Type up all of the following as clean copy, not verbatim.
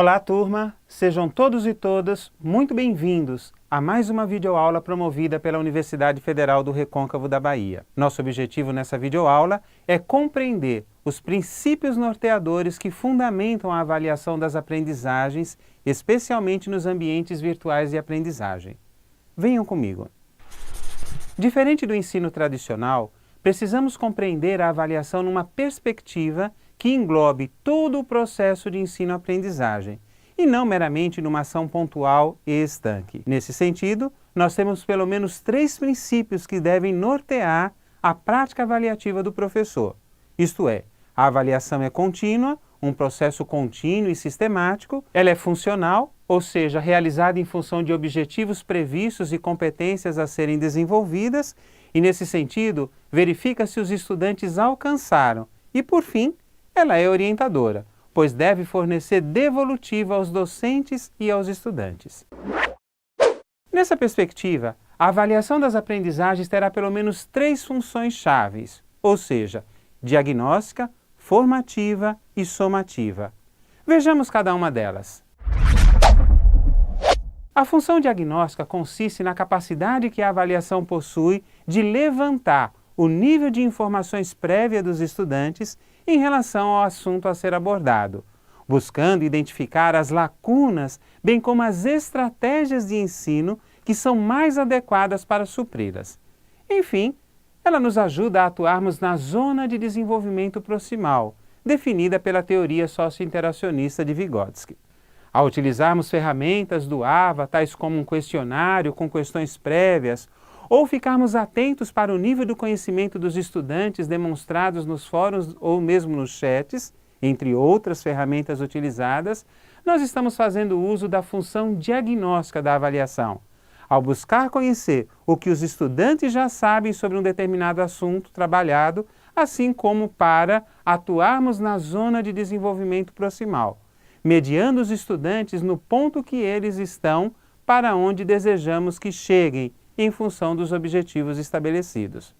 Olá, turma! Sejam todos e todas muito bem-vindos a mais uma videoaula promovida pela Universidade Federal do Recôncavo da Bahia. Nosso objetivo nessa videoaula é compreender os princípios norteadores que fundamentam a avaliação das aprendizagens, especialmente nos ambientes virtuais de aprendizagem. Venham comigo! Diferente do ensino tradicional, precisamos compreender a avaliação numa perspectiva que englobe todo o processo de ensino-aprendizagem, e não meramente numa ação pontual e estanque. Nesse sentido, nós temos pelo menos 3 princípios que devem nortear a prática avaliativa do professor. Isto é, a avaliação é contínua, um processo contínuo e sistemático, ela é funcional, ou seja, realizada em função de objetivos previstos e competências a serem desenvolvidas, e nesse sentido, verifica se os estudantes alcançaram, e por fim, ela é orientadora, pois deve fornecer devolutiva aos docentes e aos estudantes. Nessa perspectiva, a avaliação das aprendizagens terá pelo menos 3 funções chaves, ou seja, diagnóstica, formativa e somativa. Vejamos cada uma delas. A função diagnóstica consiste na capacidade que a avaliação possui de levantar o nível de informações prévia dos estudantes em relação ao assunto a ser abordado, buscando identificar as lacunas, bem como as estratégias de ensino que são mais adequadas para supri-las. Enfim, ela nos ajuda a atuarmos na zona de desenvolvimento proximal, definida pela teoria socio-interacionista de Vygotsky. Ao utilizarmos ferramentas do AVA, tais como um questionário com questões prévias, ou ficarmos atentos para o nível do conhecimento dos estudantes demonstrados nos fóruns ou mesmo nos chats, entre outras ferramentas utilizadas, nós estamos fazendo uso da função diagnóstica da avaliação, ao buscar conhecer o que os estudantes já sabem sobre um determinado assunto trabalhado, assim como para atuarmos na zona de desenvolvimento proximal, mediando os estudantes no ponto que eles estão para onde desejamos que cheguem, em função dos objetivos estabelecidos.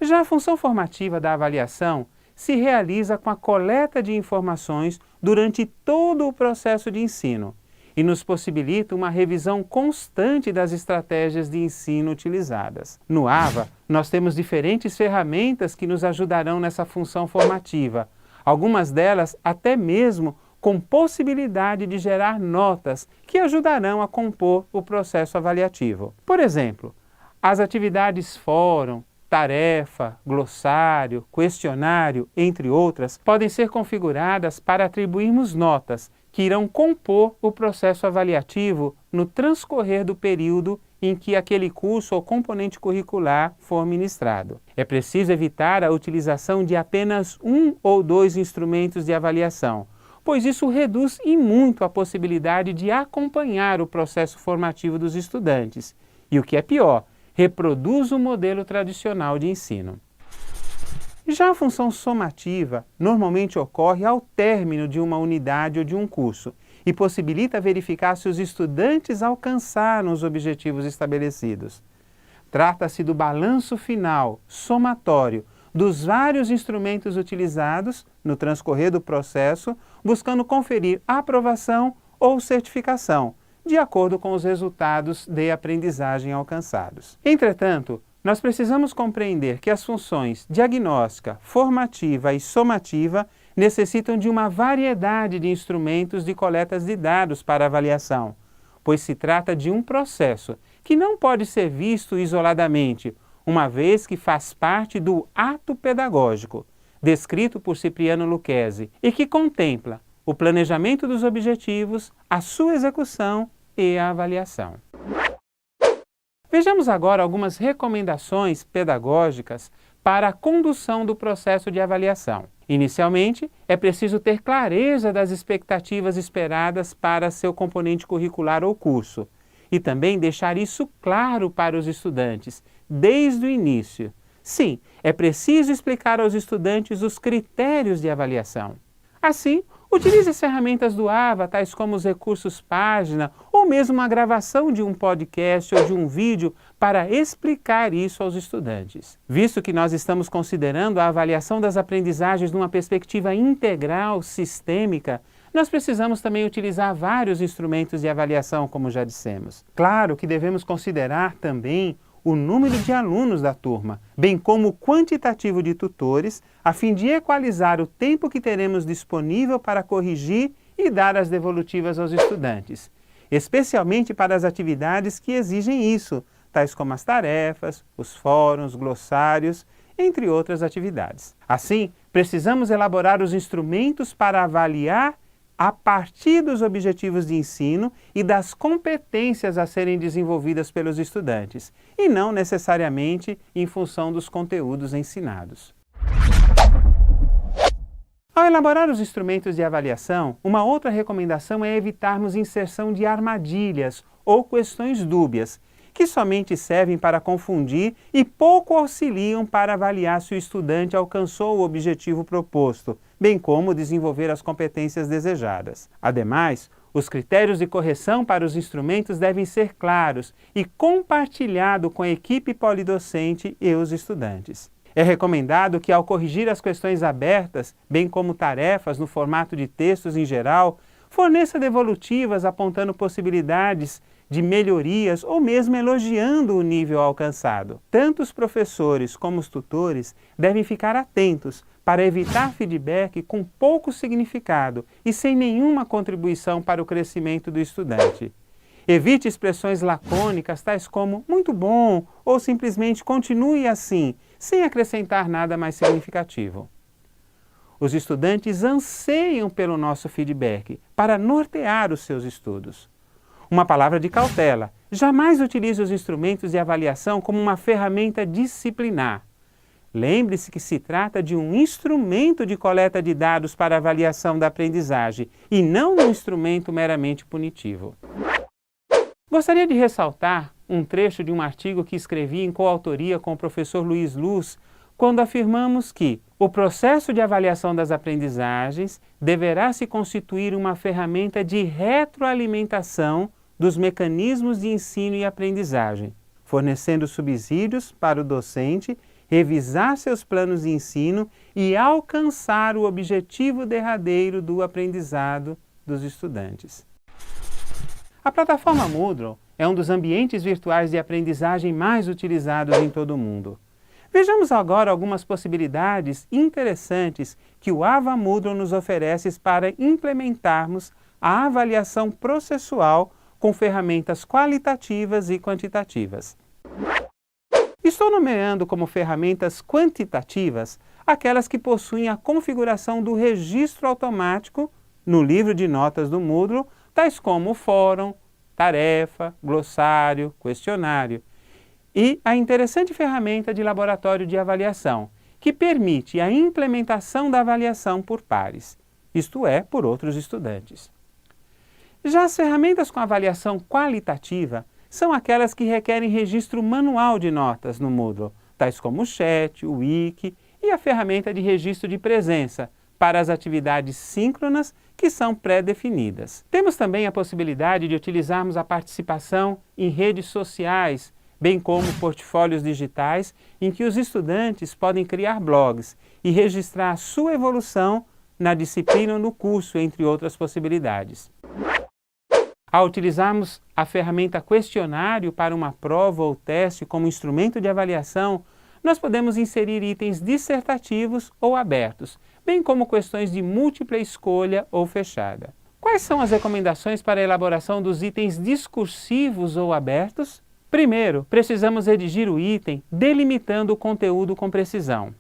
Já a função formativa da avaliação se realiza com a coleta de informações durante todo o processo de ensino e nos possibilita uma revisão constante das estratégias de ensino utilizadas. No AVA, nós temos diferentes ferramentas que nos ajudarão nessa função formativa, algumas delas até mesmo com possibilidade de gerar notas que ajudarão a compor o processo avaliativo. Por exemplo, as atividades fórum, tarefa, glossário, questionário, entre outras, podem ser configuradas para atribuirmos notas que irão compor o processo avaliativo no transcorrer do período em que aquele curso ou componente curricular for ministrado. É preciso evitar a utilização de apenas 1 ou 2 instrumentos de avaliação, pois isso reduz e muito a possibilidade de acompanhar o processo formativo dos estudantes e, o que é pior, reproduz o modelo tradicional de ensino. Já a função somativa normalmente ocorre ao término de uma unidade ou de um curso e possibilita verificar se os estudantes alcançaram os objetivos estabelecidos. Trata-se do balanço final, somatório, dos vários instrumentos utilizados no transcorrer do processo, buscando conferir aprovação ou certificação, de acordo com os resultados de aprendizagem alcançados. Entretanto, nós precisamos compreender que as funções diagnóstica, formativa e somativa necessitam de uma variedade de instrumentos de coletas de dados para avaliação, pois se trata de um processo que não pode ser visto isoladamente, uma vez que faz parte do ato pedagógico, descrito por Cipriano Lucchesi, e que contempla o planejamento dos objetivos, a sua execução e a avaliação. Vejamos agora algumas recomendações pedagógicas para a condução do processo de avaliação. Inicialmente, é preciso ter clareza das expectativas esperadas para seu componente curricular ou curso, e também deixar isso claro para os estudantes, desde o início. Sim, é preciso explicar aos estudantes os critérios de avaliação. Assim, utilize as ferramentas do AVA, tais como os recursos página, ou mesmo uma gravação de um podcast ou de um vídeo para explicar isso aos estudantes. Visto que nós estamos considerando a avaliação das aprendizagens numa perspectiva integral, sistêmica, Nós precisamos também utilizar vários instrumentos de avaliação, como já dissemos. Claro que devemos considerar também o número de alunos da turma, bem como o quantitativo de tutores, a fim de equalizar o tempo que teremos disponível para corrigir e dar as devolutivas aos estudantes, especialmente para as atividades que exigem isso, tais como as tarefas, os fóruns, glossários, entre outras atividades. Assim, precisamos elaborar os instrumentos para avaliar a partir dos objetivos de ensino e das competências a serem desenvolvidas pelos estudantes, e não necessariamente em função dos conteúdos ensinados. Ao elaborar os instrumentos de avaliação, uma outra recomendação é evitarmos inserção de armadilhas ou questões dúbias, que somente servem para confundir e pouco auxiliam para avaliar se o estudante alcançou o objetivo proposto, bem como desenvolver as competências desejadas. Ademais, os critérios de correção para os instrumentos devem ser claros e compartilhados com a equipe polidocente e os estudantes. É recomendado que, ao corrigir as questões abertas, bem como tarefas no formato de textos em geral, forneça devolutivas apontando possibilidades de melhorias ou mesmo elogiando o nível alcançado. Tanto os professores como os tutores devem ficar atentos para evitar feedback com pouco significado e sem nenhuma contribuição para o crescimento do estudante. Evite expressões lacônicas tais como muito bom ou simplesmente continue assim, sem acrescentar nada mais significativo. Os estudantes anseiam pelo nosso feedback para nortear os seus estudos. Uma palavra de cautela: jamais utilize os instrumentos de avaliação como uma ferramenta disciplinar. Lembre-se que se trata de um instrumento de coleta de dados para avaliação da aprendizagem e não um instrumento meramente punitivo. Gostaria de ressaltar um trecho de um artigo que escrevi em coautoria com o professor Luiz Luz, quando afirmamos que o processo de avaliação das aprendizagens deverá se constituir uma ferramenta de retroalimentação dos mecanismos de ensino e aprendizagem, fornecendo subsídios para o docente revisar seus planos de ensino e alcançar o objetivo derradeiro do aprendizado dos estudantes. A plataforma Moodle é um dos ambientes virtuais de aprendizagem mais utilizados em todo o mundo. Vejamos agora algumas possibilidades interessantes que o Ava Moodle nos oferece para implementarmos a avaliação processual com ferramentas qualitativas e quantitativas. Estou nomeando como ferramentas quantitativas aquelas que possuem a configuração do registro automático no livro de notas do Moodle, tais como o fórum, tarefa, glossário, questionário, e a interessante ferramenta de laboratório de avaliação, que permite a implementação da avaliação por pares, isto é, por outros estudantes. Já as ferramentas com avaliação qualitativa são aquelas que requerem registro manual de notas no Moodle, tais como o chat, o wiki e a ferramenta de registro de presença para as atividades síncronas que são pré-definidas. Temos também a possibilidade de utilizarmos a participação em redes sociais, bem como portfólios digitais, em que os estudantes podem criar blogs e registrar a sua evolução na disciplina ou no curso, entre outras possibilidades. Ao utilizarmos a ferramenta questionário para uma prova ou teste como instrumento de avaliação, nós podemos inserir itens dissertativos ou abertos, bem como questões de múltipla escolha ou fechada. Quais são as recomendações para a elaboração dos itens discursivos ou abertos? Primeiro, precisamos redigir o item delimitando o conteúdo com precisão.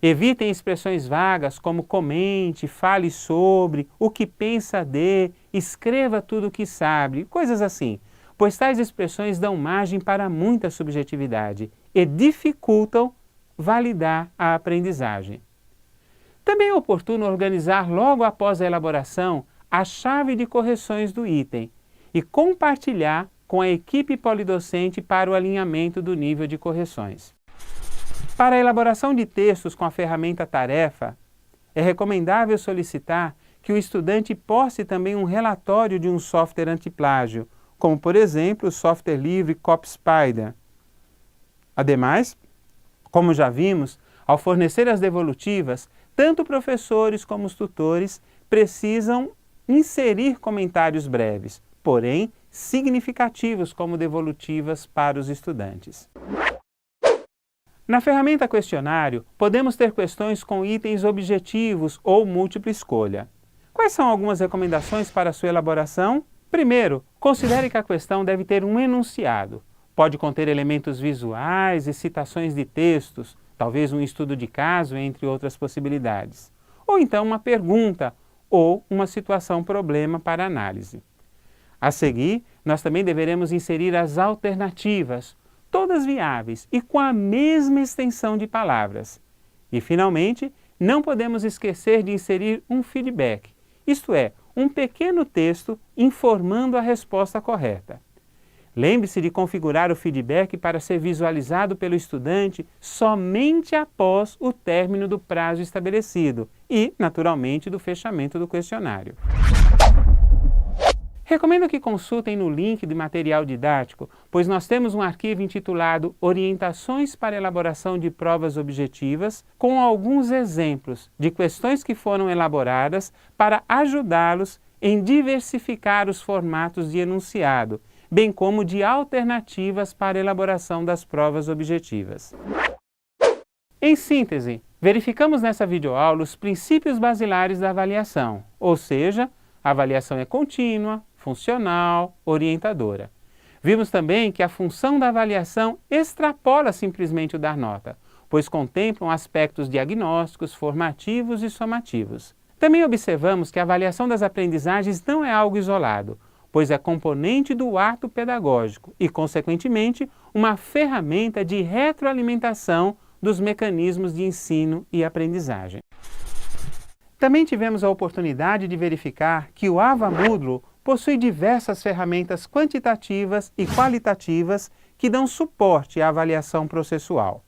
Evitem expressões vagas como comente, fale sobre, o que pensa de, escreva tudo o que sabe, coisas assim, pois tais expressões dão margem para muita subjetividade e dificultam validar a aprendizagem. Também é oportuno organizar logo após a elaboração a chave de correções do item e compartilhar com a equipe polidocente para o alinhamento do nível de correções. Para a elaboração de textos com a ferramenta Tarefa, é recomendável solicitar que o estudante poste também um relatório de um software antiplágio, como por exemplo o software livre CopySpider. Ademais, como já vimos, ao fornecer as devolutivas, tanto professores como os tutores precisam inserir comentários breves, porém significativos como devolutivas para os estudantes. Na ferramenta questionário, podemos ter questões com itens objetivos ou múltipla escolha. Quais são algumas recomendações para a sua elaboração? Primeiro, considere que a questão deve ter um enunciado. Pode conter elementos visuais e citações de textos, talvez um estudo de caso, entre outras possibilidades. Ou então uma pergunta ou uma situação-problema para análise. A seguir, nós também deveremos inserir as alternativas, todas viáveis e com a mesma extensão de palavras. E, finalmente, não podemos esquecer de inserir um feedback, isto é, um pequeno texto informando a resposta correta. Lembre-se de configurar o feedback para ser visualizado pelo estudante somente após o término do prazo estabelecido e, naturalmente, do fechamento do questionário. Recomendo que consultem no link de material didático, pois nós temos um arquivo intitulado Orientações para elaboração de provas objetivas, com alguns exemplos de questões que foram elaboradas para ajudá-los em diversificar os formatos de enunciado, bem como de alternativas para a elaboração das provas objetivas. Em síntese, verificamos nessa videoaula os princípios basilares da avaliação, ou seja, a avaliação é contínua, funcional, orientadora. Vimos também que a função da avaliação extrapola simplesmente o dar nota, pois contemplam aspectos diagnósticos, formativos e somativos. Também observamos que a avaliação das aprendizagens não é algo isolado, pois é componente do ato pedagógico e, consequentemente, uma ferramenta de retroalimentação dos mecanismos de ensino e aprendizagem. Também tivemos a oportunidade de verificar que o AVA Moodle possui diversas ferramentas quantitativas e qualitativas que dão suporte à avaliação processual.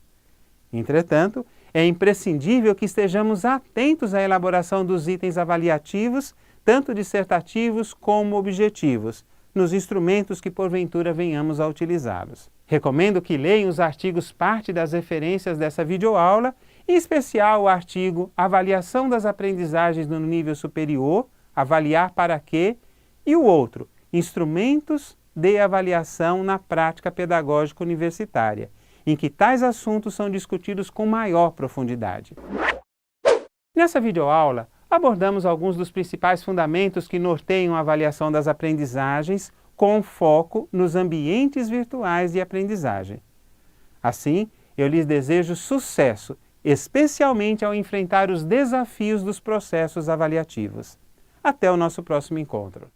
Entretanto, é imprescindível que estejamos atentos à elaboração dos itens avaliativos, tanto dissertativos como objetivos, nos instrumentos que porventura venhamos a utilizá-los. Recomendo que leiam os artigos parte das referências dessa videoaula, em especial o artigo Avaliação das Aprendizagens no Nível Superior, Avaliar para quê? E o outro, Instrumentos de Avaliação na Prática Pedagógica Universitária, em que tais assuntos são discutidos com maior profundidade. Nessa videoaula, abordamos alguns dos principais fundamentos que norteiam a avaliação das aprendizagens, com foco nos ambientes virtuais de aprendizagem. Assim, eu lhes desejo sucesso, especialmente ao enfrentar os desafios dos processos avaliativos. Até o nosso próximo encontro.